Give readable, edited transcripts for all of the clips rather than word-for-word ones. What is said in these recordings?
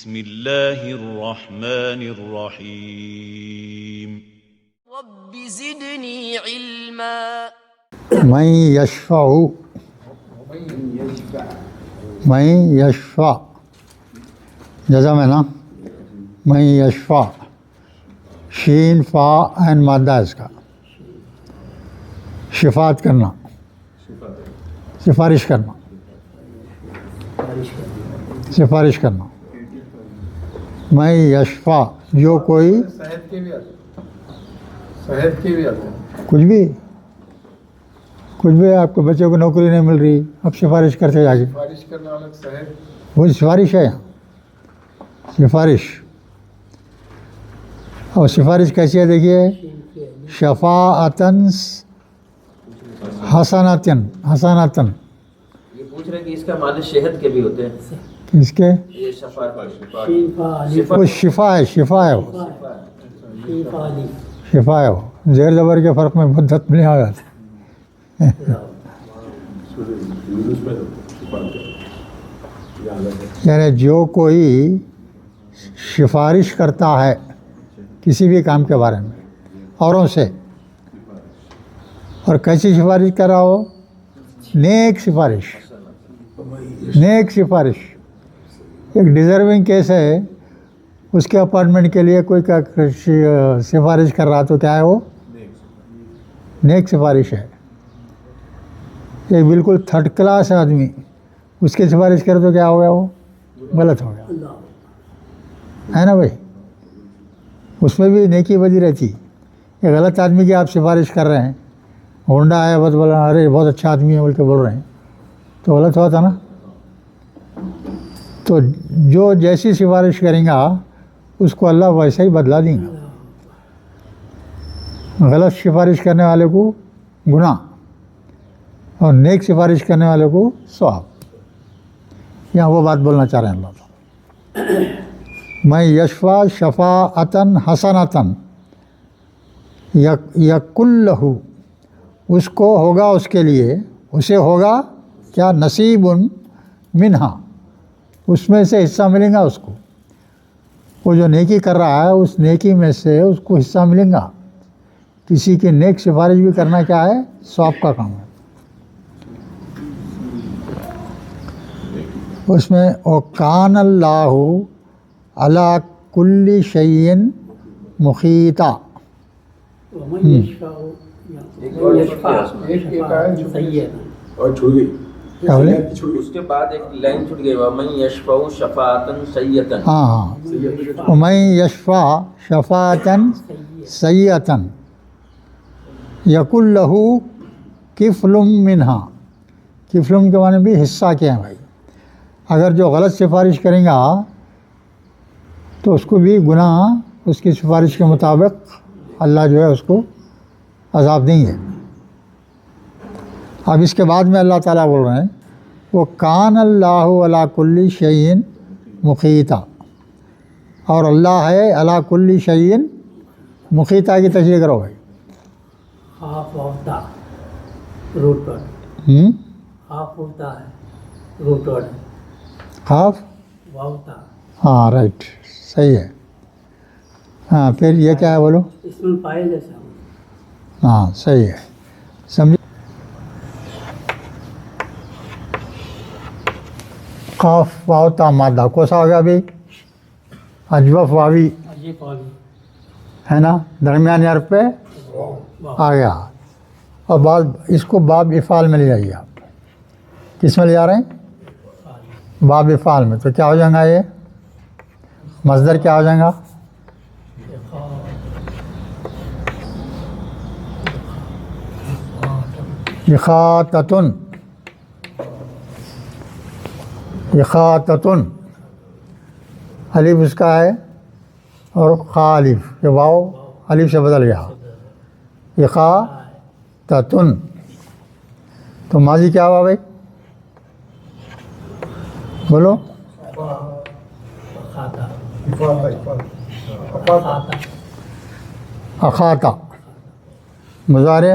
بسم اللہ الرحمن الرحیم رب زدنی علما من یشفع جزم ہے نا. من یشفع شین فا عین مادہ ہے اس کا. شفاعت کرنا، سفارش کرنا، سفارش کرنا. میں یشفع جو کوئی صحت کے بھی آتے ہیں. کچھ بھی آپ کے بچے کو نوکری نہیں مل رہی، اب سفارش کرتے جا کے. سفارش کرنا الگ صحت. وہ سفارش ہے یہاں، سفارش. اور سفارش کیسی ہے دیکھیے، شفاعتن حسنتن. حسنتن یہ پوچھ رہے ہیں کہ اس کا معنی صحت کے بھی ہوتے ہیں. اس کے یہ شفاعت وہ شفا ہے، شفا ہے، وہ شفا ہے. وہ زیر زبر کے فرق میں بدت نہیں آ جاتے. یعنی جو کوئی سفارش کرتا ہے کسی بھی کام کے بارے میں اوروں سے، اور کیسی سفارش کر رہا ہو، نیک سفارش. نیک سفارش ایک ڈیزرونگ کیس ہے، اس کے اپارٹمنٹ کے لیے کوئی سفارش کر رہا تو کیا ہے وہ نیک سفارش ہے. ایک بالکل تھرڈ کلاس آدمی اس کی سفارش کرے تو کیا ہو گیا، وہ غلط ہو گیا ہے نا بھائی. اس میں بھی نیکی بدی رہتی. ایک غلط آدمی کی آپ سفارش کر رہے ہیں، ہونڈا ہے بس بولا ارے بہت اچھا آدمی ہے بول کے بول رہے ہیں، تو غلط ہوا تھا نا. تو جو جیسی سفارش کریں گا اس کو اللہ ویسا ہی بدلا دیں گا. غلط سفارش کرنے والے کو گناہ اور نیک سفارش کرنے والے کو ثواب. یہاں وہ بات بولنا چاہ رہے ہیں اللہ تعالیٰ. میں یشفع شفاعتن حسنتن یکن لہو، اس کو ہوگا، اس کے لیے، اسے ہوگا کیا، نصیب منہا، اس میں سے حصہ ملے گا اس کو. وہ جو نیکی کر رہا ہے اس نیکی میں سے اس کو حصہ ملے گا. کسی کی نیک سفارش بھی کرنا کیا ہے، ثواب کا کام ہے. اس میں وَكَانَ اللَّهُ عَلَىٰ كُلِّ شَيْءٍ مُحِيطًا. اور چھوڑ گئی. کیا بولے؟ اس کے بعد ایک لائن چھوٹ گئی، وَمَن يَشْفَعُ شَفَاعَةً سَيِّئَةً. ہاں وَمَن يَشْفَعْ شَفَاعَةً سَيِّئَةً یکن لہو کفل منہا. کفل کے معنی بھی حصہ کیا ہے بھائی. اگر جو غلط سفارش کریں گا تو اس کو بھی گناہ اس کی سفارش کے مطابق اللہ جو ہے اس کو عذاب دیں گے. اب اس کے بعد میں اللہ تعالیٰ بول رہے ہیں وہ کان اللہ علی کل شیء مقیتا، اور اللہ ہے علی کل شیء مقیتا کی تشریح کرو بھائی. ہاف ہوتا روٹ ورڈ، ہاف ہوتا ہے روٹ ورڈ، خاف واؤتا ہاں رائٹ صحیح ہے. ہاں پھر یہ کیا ہے بولو. اس میں فائل ہے صاحب. ہاں صحیح ہے سمجھ. قاف واؤتا مادہ کوسا ہو گیا ابھی، اجوف واوی یہ فائل ہے نا، درمیانی حرف پہ آ گیا. اور بعد اس کو باب افعال میں لے جائیے آپ. کس میں لے جا رہے ہیں، باب افعال میں. تو کیا ہو جائے گا، یہ مصدر کیا ہو جائے گا، اخاتتن. اخاتتن الف اس کا ہے اور خا الف، یہ واو الف سے بدل گیا. اخاتتن تو ماضی کیا ہوا بھائی بولو. اخاتا مضارع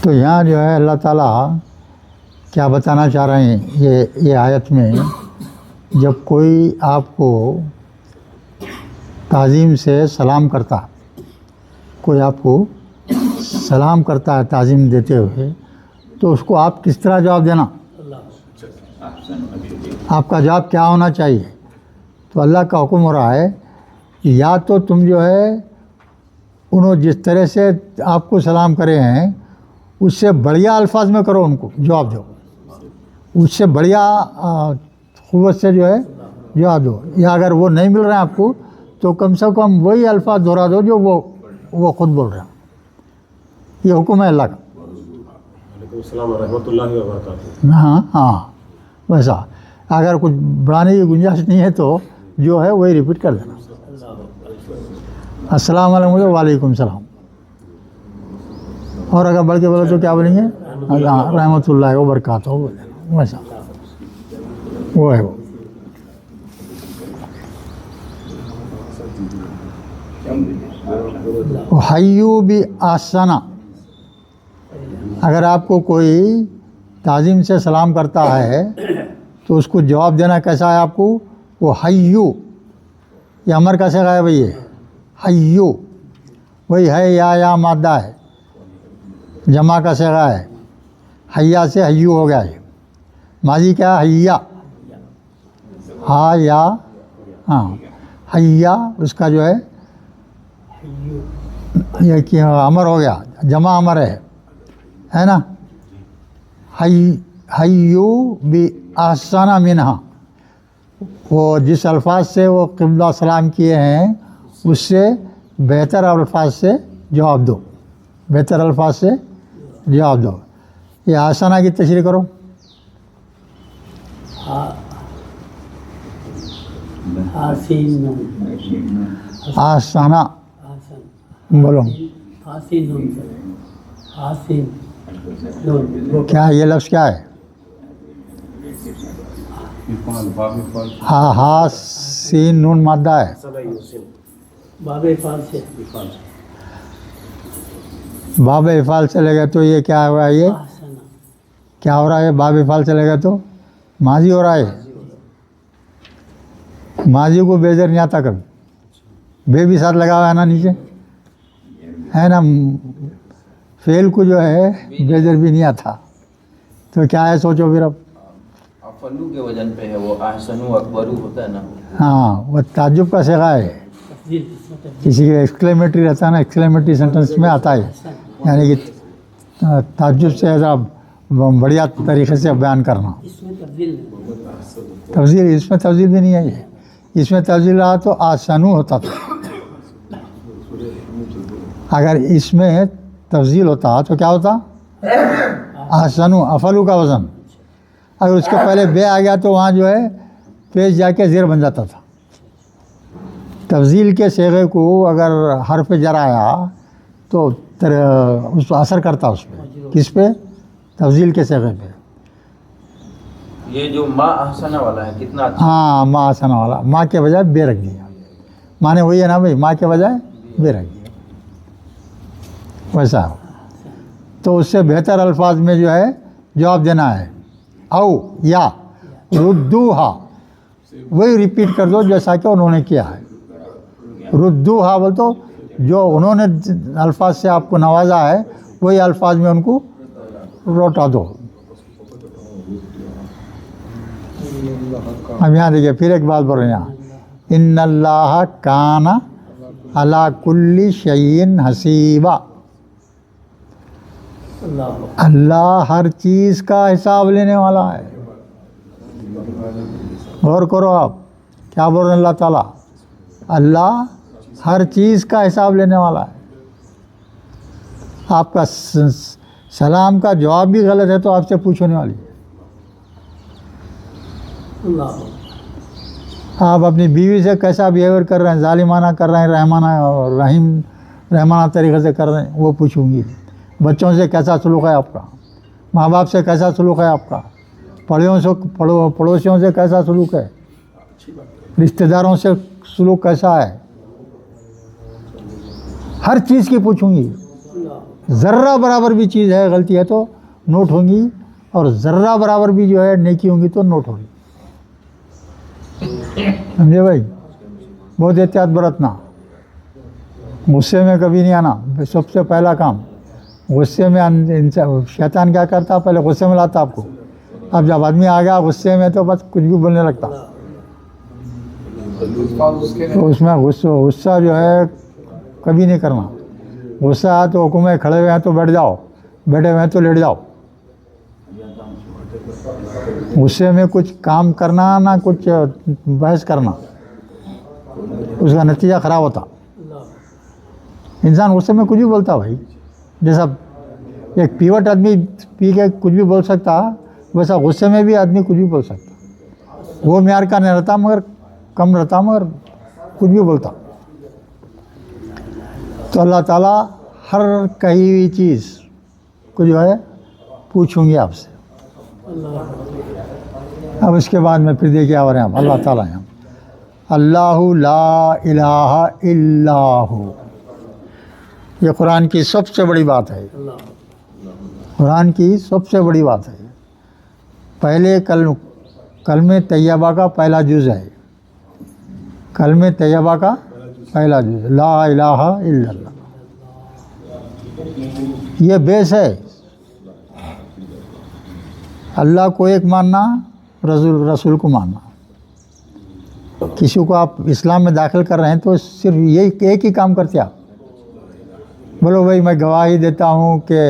تو یہاں جو ہے اللہ تعالیٰ کیا بتانا چاہ رہے ہیں یہ آیت میں، جب کوئی آپ کو تعظیم سے سلام کرتا، کوئی آپ کو سلام کرتا ہے تعظیم دیتے ہوئے، تو اس کو آپ کس طرح جواب دینا، آپ کا جواب کیا ہونا چاہیے؟ تو اللہ کا حکم ہو رہا ہے یا تو تم جو ہے انہوں جس طرح سے آپ کو سلام کرے ہیں اس سے بڑھیا الفاظ میں کرو، ان کو جواب دو، اس سے بڑھیا قوت سے جو ہے جواب دو، یا اگر وہ نہیں مل رہے ہیں آپ کو تو کم سے کم وہی الفاظ دہرا دو جو وہ خود بول رہے ہیں۔ یہ حکم ہے اللہ کا۔ وعلیکم السلام ورحمۃ اللہ وبرکاتہ۔ ہاں ہاں ویسا، اگر کچھ بڑھانے کی گنجائش نہیں ہے تو جو ہے وہی ریپیٹ کر دینا۔ السلام علیکم، وعلیکم السلام، اور اگر بڑھ کے بولے تو کیا بولیں گے؟ رحمۃ اللہ وبرکاتہ بول دینا، ویسا وہ ہے وہ۔ حیو بھی آسنا، اگر آپ کو کوئی تعظیم سے سلام کرتا ہے تو اس کو جواب دینا کیسا ہے آپ کو؟ وہ حیو، یہ امر کا صیغہ ہے بھئی، حیو وہی ہے، یا مادہ ہے، جمع کا صیغہ ہے، حیا سے حیو ہو گیا ہے، ماضی کیا ہے؟ حیا، ہاں یا ہاں، حیا اس کا جو ہے یہ کہ امر ہو گیا، جمع امر ہے نا۔ حیو بھی احسن منہا، وہ جس الفاظ سے وہ قبلہ سلام کیے ہیں اس سے بہتر الفاظ سے جواب دو، بہتر الفاظ سے جواب دو۔ یہ احسنہ کی تشریح کرو۔ احسنہ بولو، کیا یہ لفظ کیا ہے؟ ہاں سین نون مادہ ہے، باب افعال چلے گا تو یہ کیا ہو رہا ہے؟ یہ کیا ہو رہا ہے؟ باب افعال چلے گا تو ماضی ہو رہا ہے۔ ماضی کو بیزر نہیں آتا کبھی، بے بھی ساتھ لگا ہوا ہے نا نیچے، ہے نا۔ فعل کو جو ہے بیزر بھی نہیں آتا، تو کیا ہے سوچو پھر اب۔ افلو کے وزن پہ ہے وہ، احسنو اکبرو ہوتا ہے نا۔ ہاں وہ تعجب کا صیغہ ہے، کسی کے ایکسکلیمیٹری رہتا ہے نا، ایکسکلیمیٹری سینٹنس میں آتا ہے، یعنی کہ تعجب سے ذرا بڑھیا طریقے سے بیان کرنا۔ تفضیل، اس میں تفضیل بھی نہیں ہے، یہ اس میں تفضیل رہا تو احسنو ہوتا تھا، اگر اس میں تفضیل ہوتا تو کیا ہوتا؟ احسنو، افلو کا وزن۔ اگر اس کے پہلے بے آ گیا تو وہاں جو ہے پیش جا کے زیر بن جاتا تھا۔ تفضیل کے صیغے کو اگر حرف جر آیا تو اس پر اثر کرتا، اس پہ، کس پہ؟ تفضیل کے صیغے پہ۔ یہ جو ما احسنہ والا ہے کتنا اچھا۔ ہاں ما احسنہ والا، ماں کے بجائے بے رکھ دیا، مانے وہی ہے نا بھائی، ماں کے بجائے بے رکھ دیا، ویسا۔ تو اس سے بہتر الفاظ میں جو ہے جواب دینا ہے، او یا ردوہا، وہی ریپیٹ کر دو جیسا کہ انہوں نے کیا ہے۔ ردوہا بول تو جو انہوں نے الفاظ سے آپ کو نوازا ہے وہی الفاظ میں ان کو لوٹا دو۔ اب یہاں دیکھیے پھر ایک بات بول رہے ہیں یہاں، ان اللہ کان علی کل شیء حسیبا، اللہ ہر چیز کا حساب لینے والا ہے۔ غور کرو آپ کیا بول رہے ہیں اللہ تعالیٰ، اللہ ہر چیز کا حساب لینے والا ہے۔ آپ کا سلام کا جواب بھی غلط ہے تو آپ سے پوچھنے والی ہے۔ آپ اپنی بیوی سے کیسا بیہیویئر کر رہے ہیں، ظالمانہ کر رہے ہیں، رحمانہ طریقے سے کر رہے ہیں، وہ پوچھوں گی۔ بچوں سے کیسا سلوک ہے آپ کا، ماں باپ سے کیسا سلوک ہے آپ کا، پڑوسیوں سے کیسا سلوک ہے، رشتہ داروں سے سلوک کیسا ہے، ہر چیز کی پوچھوں گی، ذرہ برابر بھی چیز ہے غلطی ہے تو نوٹ ہوں گی، اور ذرہ برابر بھی جو ہے نیکی ہوں گی تو نوٹ ہوگی. سمجھے بھائی؟ بہت احتیاط برتنا، غصے میں کبھی نہیں آنا. سب سے پہلا کام غصے میں شیطان کیا کرتا، پہلے غصے میں لاتا آپ کو. اب جب آدمی آ گیا غصے میں تو بس کچھ بھی بولنے لگتا. تو اس میں غصہ جو ہے کبھی نہیں کرنا. غصہ ہے تو حکم ہے، کھڑے ہوئے ہیں تو بیٹھ جاؤ، بیٹھے ہوئے ہیں تو لیٹ جاؤ. غصے میں کچھ کام کرنا نہ کچھ بحث کرنا، اس کا نتیجہ خراب ہوتا. انسان غصے میں کچھ بھی بولتا بھائی. جیسا ایک پیوٹ آدمی پی کے کچھ بھی بول سکتا، ویسا غصے میں بھی آدمی کچھ بھی بول سکتا. وہ معیار کا نہیں رہتا، مگر کم رہتا، مگر کچھ بھی بولتا. تو اللہ تعالیٰ ہر کہی ہوئی چیز کو جو ہے پوچھوں گی آپ سے. اب اس کے بعد میں پھر دیکھیے آ رہے ہیں اللہ تعالیٰ ہیں. اللہ لا الہ الا ہو، یہ قرآن کی سب سے بڑی بات ہے. قرآن کی سب سے بڑی بات ہے. پہلے کلمہ طیبہ کا پہلا جز ہے. کلمہ طیبہ کا پہلا جز لا الہ الا اللہ. یہ بیس ہے. اللہ کو ایک ماننا، رسول کو ماننا. کسی کو آپ اسلام میں داخل کر رہے ہیں تو صرف یہی ایک ہی کام کرتے آپ. بولو بھائی میں گواہی دیتا ہوں کہ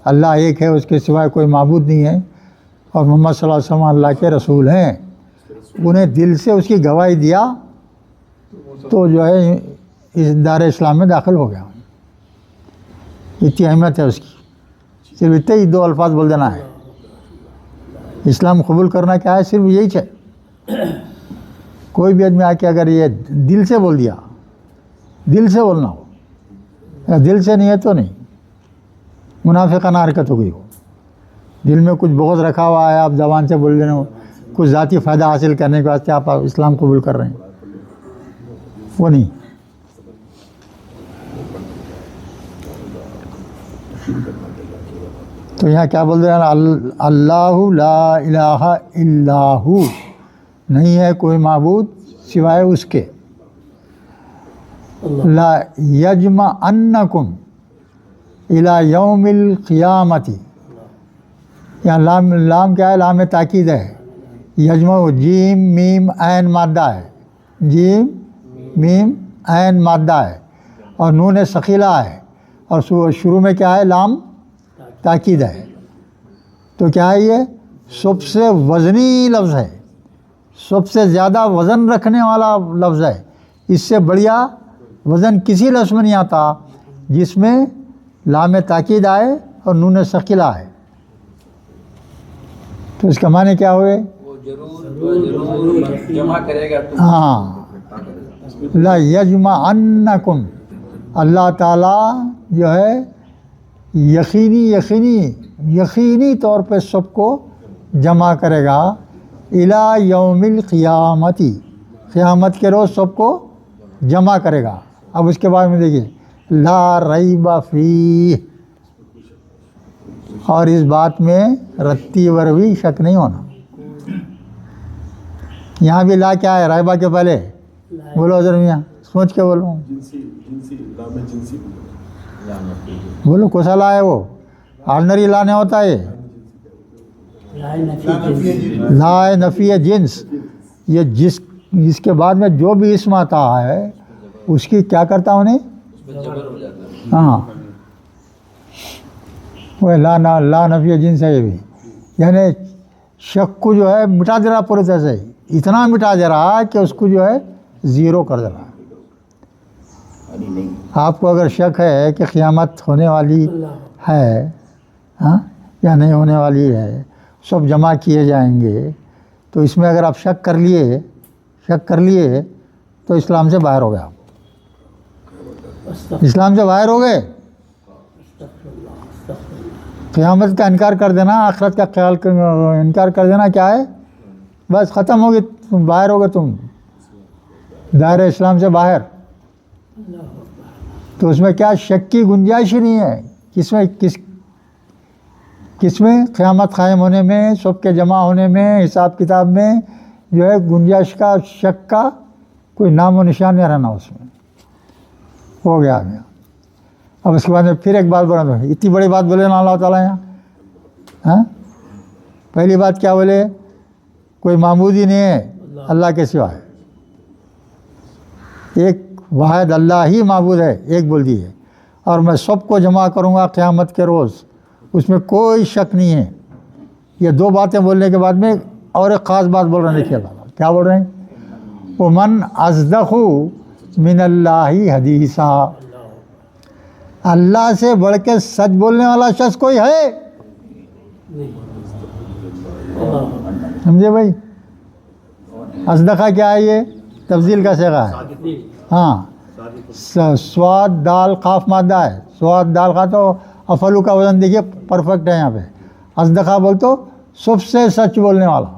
اللہ ایک ہے، اس کے سوائے کوئی معبود نہیں ہے، اور محمد صلی اللہ علیہ وسلم اللہ کے رسول ہیں. انہیں دل سے اس کی گواہی دیا تو جو ہے اس دار اسلام میں داخل ہو گیا. اتنی اہمیت ہے اس کی. صرف اتنے ہی 2 الفاظ بول دینا ہے. اسلام قبول کرنا کیا ہے؟ صرف یہی ہے. کوئی بھی آدمی آ کے اگر یہ دل سے بول دیا، دل سے بولنا ہو، یا دل سے نہیں ہے تو نہیں، منافقانہ حرکت ہو گئی ہو. دل میں کچھ بغض رکھا ہوا ہے، آپ زبان سے بول رہے ہو، کچھ ذاتی فائدہ حاصل کرنے کے واسطے آپ اسلام قبول کر رہے ہیں، وہ نہیں. تو یہاں کیا بول رہے ہیں؟ اللہ لا الہ الا ہو، نہیں ہے کوئی معبود سوائے اس کے. لا یجمعنکم الی یوم القیامت. یہاں لام کیا ہے؟ لام تاکید ہے. یجمع جیم میم عین مادہ ہے. جیم میم عین مادہ ہے، اور نون ثقیلہ ہے، اور شروع میں کیا ہے؟ لام تاکید ہے. تو کیا ہے؟ یہ سب سے وزنی لفظ ہے، سب سے زیادہ وزن رکھنے والا لفظ ہے. اس سے بڑھیا وزن کسی لفظ میں نہیں آتا جس میں لام تاکید آئے اور نون ثقیلہ آئے. تو اس کا معنی کیا ہوئے؟ وہ ضرور جمع کرے گا. ہاں، لا یجمعنکم، اللہ تعالیٰ جو ہے یقینی طور پہ سب کو جمع کرے گا. الی یوم القیامتی، قیامت کے روز سب کو جمع کرے گا. اب اس کے بعد میں دیکھیے لا ریب فیہ، اور اس بات میں رتی وروی شک نہیں ہونا. یہاں بھی لا کیا ہے؟ ریبہ کے پہلے بولو حضرت میاں، سوچ کے بولو، جنسی لام جنسی بولو کون سا لا ہے؟ وہ آرڈنری لا نہیں ہوتا ہے. لا نفی جنس، یہ جس کے بعد میں جو بھی اسم آتا ہے اس کی کیا کرتا ہوں نے؟ ہاں، وہ لا نفی جنس ہے. یہ بھی یعنی شک کو جو ہے مٹا دے رہا پورے طرح سے. اتنا مٹا دے رہا کہ اس کو جو ہے زیرو کر دے رہا. آپ کو اگر شک ہے کہ قیامت ہونے والی ہے ہاں یا نہیں ہونے والی ہے، سب جمع کیے جائیں گے، تو اس میں اگر آپ شک کر لیے تو اسلام سے باہر ہو گئے. آپ اسلام سے باہر ہو گئے. قیامت کا انکار کر دینا، آخرت کا خیال انکار کر دینا کیا ہے؟ بس ختم ہو گئی، تم باہر ہو گئے. تم دائرہ اسلام سے باہر، تو اس میں کیا شک کی گنجائش ہی نہیں ہے. کس میں قیامت قائم ہونے میں، سب کے جمع ہونے میں، حساب کتاب میں جو ہے گنجائش کا، شک کا کوئی نام و نشان نہیں رہنا اس میں. ہو گیا. اب اس کے بعد میں پھر ایک بات بولا، اتنی بڑی بات بولے نا اللہ تعالیٰ یہاں. ہاں، پہلی بات کیا بولے؟ کوئی معبود ہی نہیں ہے اللہ کے سوا ہے، ایک واحد اللہ ہی معبود ہے، ایک بول دی ہے. اور میں سب کو جمع کروں گا قیامت کے روز، اس میں کوئی شک نہیں ہے. یہ دو باتیں بولنے کے بعد میں اور ایک خاص بات بول رہے ہیں. کیا بول رہے ہیں؟ وَمَنْ أَصْدَقُ مِنَ اللَّهِ حَدِيثًا. اللہ سے بڑھ کے سچ بولنے والا شخص کوئی ہے؟ سمجھے بھائی؟ اصدقہ کیا ہے؟ یہ تفضیل کا صیغہ ہے. ہاں، سواد دال قاف مادہ ہے. سواد دال کا تو افلو کا وزن دیکھیے پرفیکٹ ہے یہاں پہ. اصدقہ بول تو سب سے سچ بولنے والا،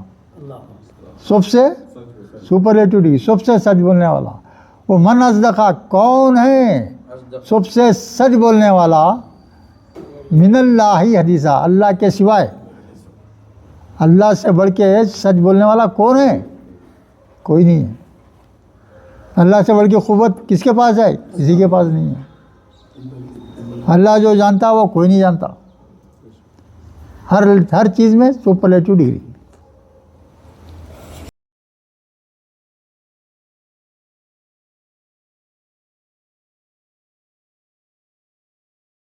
سب سے سپرلیٹو ڈگری، سب سے سچ بولنے والا. وہ من اصدقہ کون ہے؟ سب سے سچ بولنے والا. من اللہ حدیثا، اللہ کے سوائے اللہ سے بڑھ کے سچ بولنے والا کون ہے؟ کوئی نہیں ہے. اللہ سے بڑھ کے قوت کس کے پاس ہے؟ کسی کے پاس نہیں ہے. اللہ جو جانتا وہ کوئی نہیں جانتا. ہر چیز میں سپرلیٹو ڈگری.